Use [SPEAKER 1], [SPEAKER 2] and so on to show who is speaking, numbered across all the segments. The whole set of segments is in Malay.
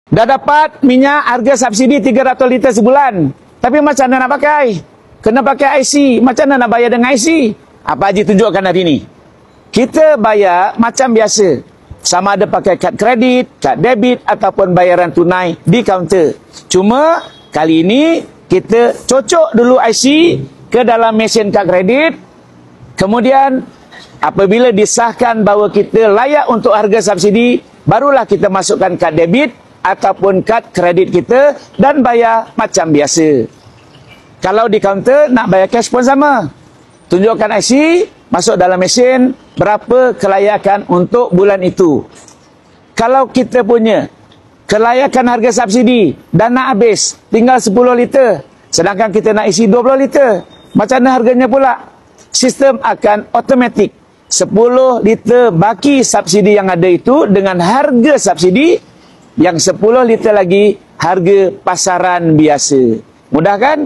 [SPEAKER 1] Dah dapat minyak harga subsidi 300 liter sebulan. Tapi macam mana nak pakai? Kena pakai IC. Macam mana nak bayar dengan IC? Apa Haji tunjukkan hari ini? Kita bayar macam biasa. Sama ada pakai kad kredit, kad debit ataupun bayaran tunai di kaunter. Cuma kali ini kita cocok dulu IC ke dalam mesin kad kredit. Kemudian apabila disahkan bahawa kita layak untuk harga subsidi, barulah kita masukkan kad debit ataupun kad kredit kita dan bayar macam biasa. Kalau di kaunter nak bayar cash pun sama. Tunjukkan IC, masuk dalam mesin, berapa kelayakan untuk bulan itu. Kalau kita punya kelayakan harga subsidi dan nak habis, tinggal 10 liter. Sedangkan kita nak isi 20 liter. Macam mana harganya pula? Sistem akan automatik. 10 liter baki subsidi yang ada itu dengan harga subsidi yang 10 liter lagi harga pasaran biasa. Mudah kan?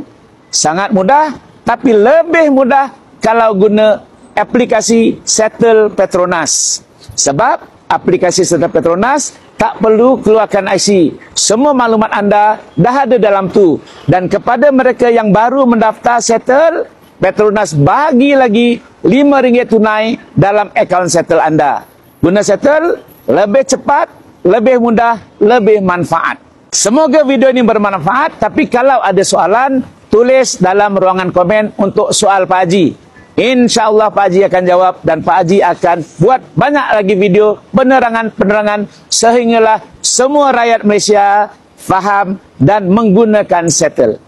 [SPEAKER 1] Sangat mudah, tapi lebih mudah kalau guna aplikasi Settle Petronas. Sebab aplikasi Settle Petronas tak perlu keluarkan IC. Semua maklumat anda dah ada dalam tu. Dan kepada mereka yang baru mendaftar Settle, Petronas bagi lagi RM5 tunai dalam akaun Settle anda. Guna Settle, lebih cepat, lebih mudah, lebih manfaat. Semoga video ini bermanfaat. Tapi kalau ada soalan, tulis dalam ruangan komen untuk soal Pak Haji. InsyaAllah Pak Haji akan jawab dan Pak Haji akan buat banyak lagi video penerangan-penerangan sehinggalah semua rakyat Malaysia faham dan menggunakan Settle.